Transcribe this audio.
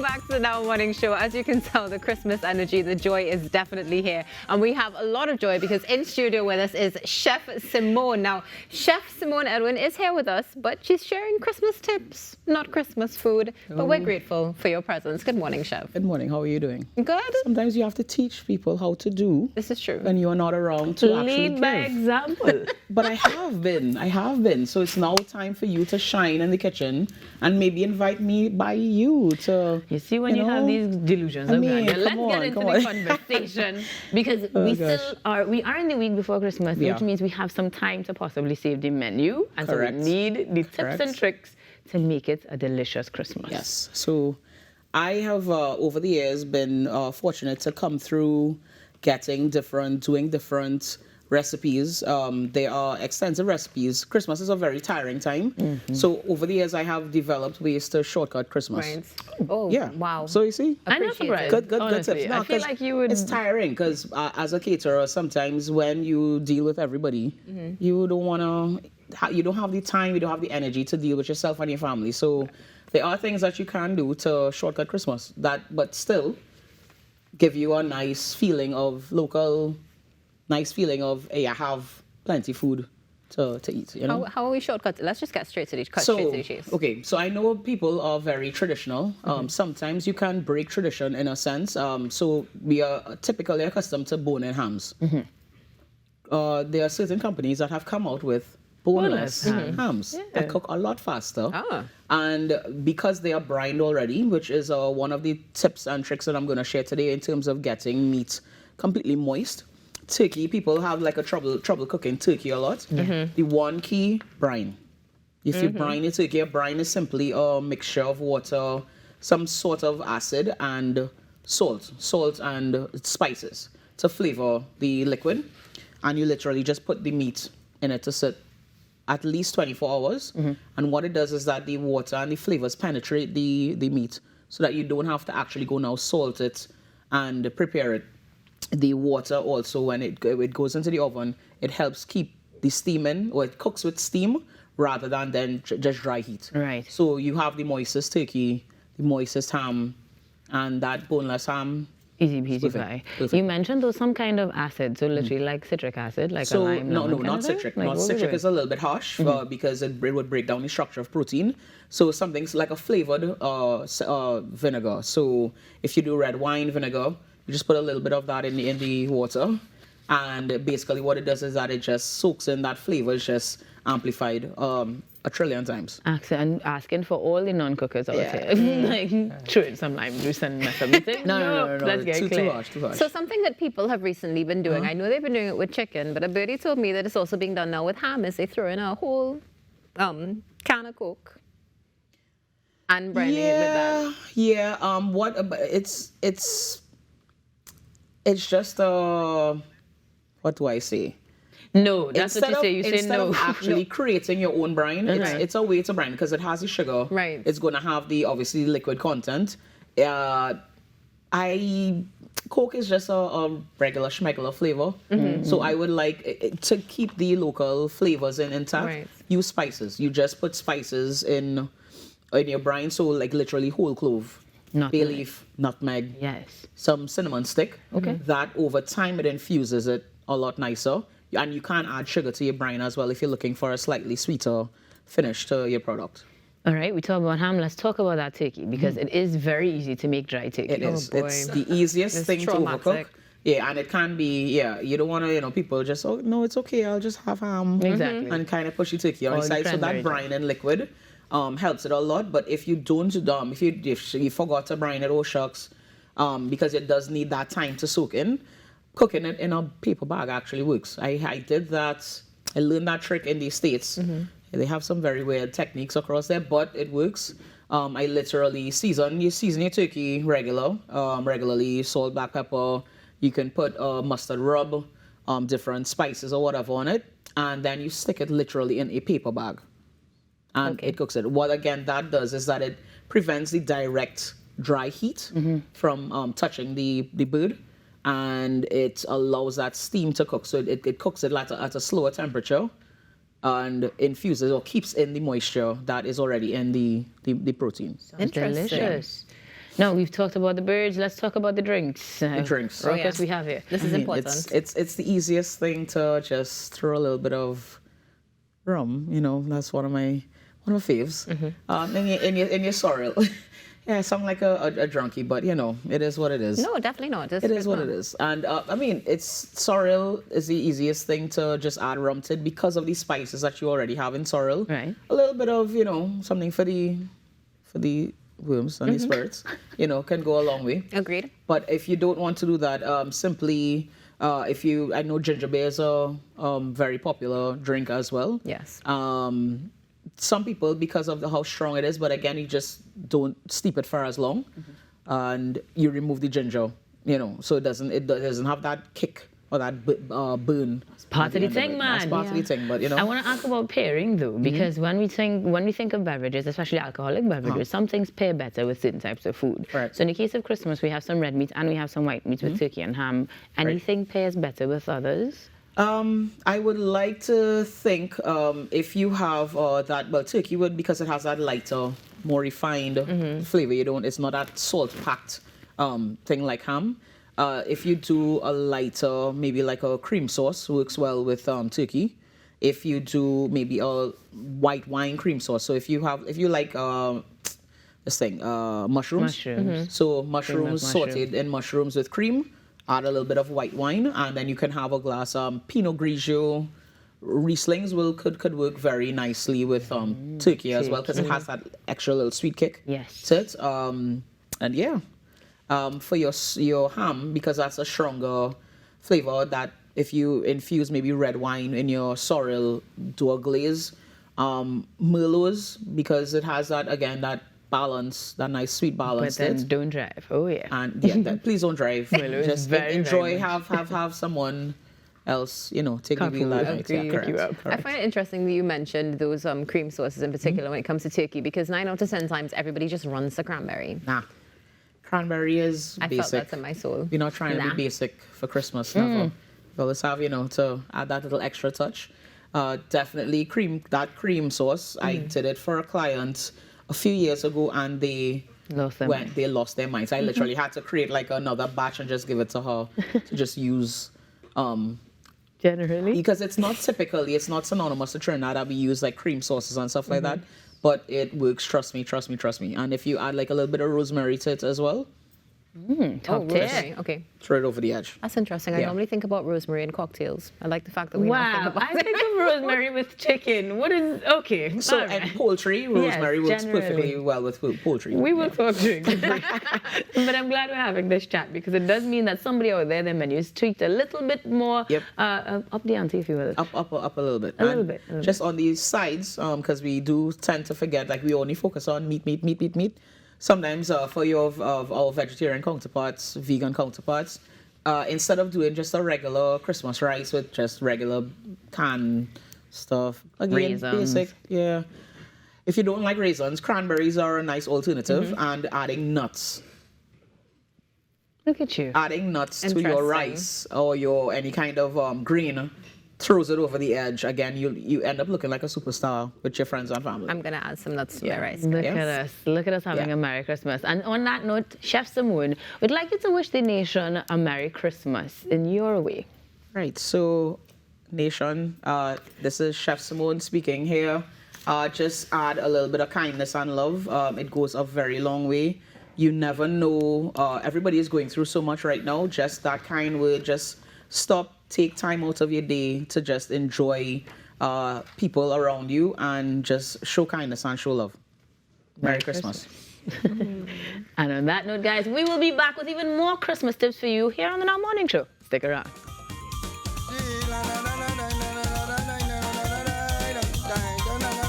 back to the Now Morning Show. As you can tell, the Christmas energy, the joy is definitely here. And we have a lot of joy because in studio with us is Chef Simmone. Now, Chef Simmone Edwin is here with us, but she's sharing Christmas tips, not Christmas food. But we're grateful for your presence. Good morning, Chef. Good morning. How are you doing? Good. Sometimes you have to teach people how to do. This is true. When you are not around to actually Lead by give. example. But I have been. So it's now time for you to shine in the kitchen and maybe invite me by you to. You see, when you have these delusions of grandeur, let's get into the conversation because we are in the week before Christmas, which means we have some time to possibly save the menu, and so we need the tips and tricks to make it a delicious Christmas. Yes. So I have over the years been fortunate to come through doing different recipes. There are extensive recipes. Christmas is a very tiring time. Mm-hmm. So over the years, I have developed ways to shortcut Christmas. Right. Oh, yeah. Wow. So you see? I know, right. Good tips. No, I feel like you would... It's tiring because as a caterer, sometimes when you deal with everybody, you don't want to, you don't have the time, you don't have the energy to deal with yourself and your family. So there are things that you can do to shortcut Christmas but still give you a nice feeling of hey, I have plenty food to eat, you know? How are we shortcutting? Let's just get straight to the chase. Okay, so I know people are very traditional. Sometimes you can break tradition in a sense. So we are typically accustomed to bone-in hams. There are certain companies that have come out with boneless hams that cook a lot faster. And because they are brined already, which is one of the tips and tricks that I'm going to share today in terms of getting meat completely moist. Turkey, people have like a trouble cooking turkey a lot. The one key, brine. If you brine a turkey, a brine is simply a mixture of water, some sort of acid, and salt and spices to flavor the liquid. And you literally just put the meat in it to sit at least 24 hours. And what it does is that the water and the flavors penetrate the meat so that you don't have to actually go now salt it and prepare it. The water also, when it goes into the oven, it helps keep the steam in, or it cooks with steam rather than just dry heat. Right. So you have the moistest turkey, the moistest ham, and that boneless ham. Easy peasy pie. You mentioned though some kind of acid, so literally like citric acid, like a lime. No, not citric. Like, citric is a little bit harsh because it would break down the structure of protein. So something's like a flavored vinegar. So if you do red wine vinegar, you just put a little bit of that in the water, and basically what it does is that it just soaks in that flavor. It's just amplified a trillion times. Asking for all the non-cookers out here. Like, throw in some lime juice and mess up with it. No. Let's get clear. Too harsh. So something that people have recently been doing, I know they've been doing it with chicken, but a birdie told me that it's also being done now with ham, is they throw in a whole can of Coke and brining it with that. Yeah. It's just what do I say? No, that's what you say. You say instead no. of actually creating your own brine, it's a way to brine because it has the sugar. Right. It's going to have obviously liquid content. Coke is just a regular schmegular flavor. So I would like to keep the local flavors intact. Right. Use spices. You just put spices in your brine. So like literally whole clove. Bay leaf, nutmeg, some cinnamon stick. That over time it infuses it a lot nicer. And you can add sugar to your brine as well if you're looking for a slightly sweeter finish to your product. All right, we talk about ham. Let's talk about that turkey because it is very easy to make dry turkey. It is. It's the easiest thing to overcook. Yeah, and it can be, you don't want to, people just, oh, no, it's okay, I'll just have ham. Exactly. And kind of push the turkey on the side. So that brine and liquid helps it a lot. But if you don't, if you forgot to brine it, oh shucks, because it does need that time to soak in, cooking it in a paper bag actually works. I did that. I learned that trick in the States. They have some very weird techniques across there, but it works. I literally season your turkey regularly, salt, black pepper. You can put mustard rub, different spices or whatever on it, and then you stick it literally in a paper bag. And it cooks it. What again that does is that it prevents the direct dry heat from touching the bird, and it allows that steam to cook. So it cooks it at a slower temperature, and infuses or keeps in the moisture that is already in the protein. Delicious. Now, we've talked about the birds. Let's talk about the drinks. The drinks. What else we have here? This is important. It's the easiest thing to just throw a little bit of rum. You know, that's one of my faves. In your sorrel. Yeah, I sound like a drunkie, but you know, it is what it is. No, definitely not. It is what it is. And I mean, sorrel is the easiest thing to just add rum to it because of the spices that you already have in sorrel. Right. A little bit of, you know, something for the worms and the spirits, you know, can go a long way. Agreed. But if you don't want to do that, simply, I know ginger beer is a very popular drink as well. Yes. Some people, because of how strong it is, but again, you just don't steep it for as long, and you remove the ginger, you know, so it doesn't have that kick or that burn. It's part of the thing, man. That's part of the thing, but you know. I want to ask about pairing though, because when we think of beverages, especially alcoholic beverages, some things pair better with certain types of food. Right. So in the case of Christmas, we have some red meat and we have some white meat with turkey and ham. Anything pairs better with others? I would like to think if you have turkey would, because it has that lighter, more refined flavor. It's not that salt packed thing like ham. If you do a lighter, maybe like a cream sauce, works well with turkey. If you do maybe a white wine cream sauce, so if you like mushrooms. So mushrooms sauteed in mushrooms with cream. Add a little bit of white wine, and then you can have a glass Pinot Grigio. Rieslings could work very nicely with turkey as well, because it has that extra little sweet kick to it. And yeah, for your ham, because that's a stronger flavor, that if you infuse maybe red wine in your sorrel, do a glaze. Merlots, because it has that balance, that nice sweet balance. But then don't drive. Oh yeah. And yeah, please don't drive. Just enjoy. Very have someone else, you know, take the wheel. I find it interesting that you mentioned those cream sauces in particular when it comes to turkey, because 9 out of 10 times everybody just runs the cranberry. Nah, cranberry is basic. I felt that's in my soul. We're not trying to be basic for Christmas. Never. We'll just have, you know, to add that little extra touch. Definitely cream sauce. I did it for a client a few years ago, and they lost their minds. I literally had to create like another batch and just give it to her to just use. Generally, because it's not synonymous to Trinidad that we use like cream sauces and stuff like that, but it works. Trust me. And if you add like a little bit of rosemary to it as well. Top tier. Okay. Throw it over the edge. That's interesting. I normally think about rosemary in cocktails. I like the fact that we now think about I think of rosemary with chicken. What is okay? So and poultry, rosemary works perfectly well with poultry. We will talk drinks, but I'm glad we're having this chat, because it does mean that somebody out there, their menu is tweaked a little bit more up the ante, if you will. Up a little bit. A little bit. Just on these sides, because we do tend to forget, like we only focus on meat. Sometimes for our vegetarian counterparts, vegan counterparts, instead of doing just a regular Christmas rice with just regular canned stuff, again, raisins. basic, yeah. If you don't like raisins, cranberries are a nice alternative, and adding nuts. Look at you. Adding nuts to your rice or your any kind of grain throws it over the edge. Again, you end up looking like a superstar with your friends and family. I'm going to add some nuts to my rice. Look at us having a Merry Christmas. And on that note, Chef Simmone, we'd like you to wish the nation a Merry Christmas in your way. Right, so nation, this is Chef Simmone speaking here. Just add a little bit of kindness and love. It goes a very long way. You never know. Everybody is going through so much right now. Just that kind word, just stop. Take time out of your day to just enjoy people around you and just show kindness and show love. Merry Christmas. And on that note, guys, we will be back with even more Christmas tips for you here on the Now Morning Show. Stick around.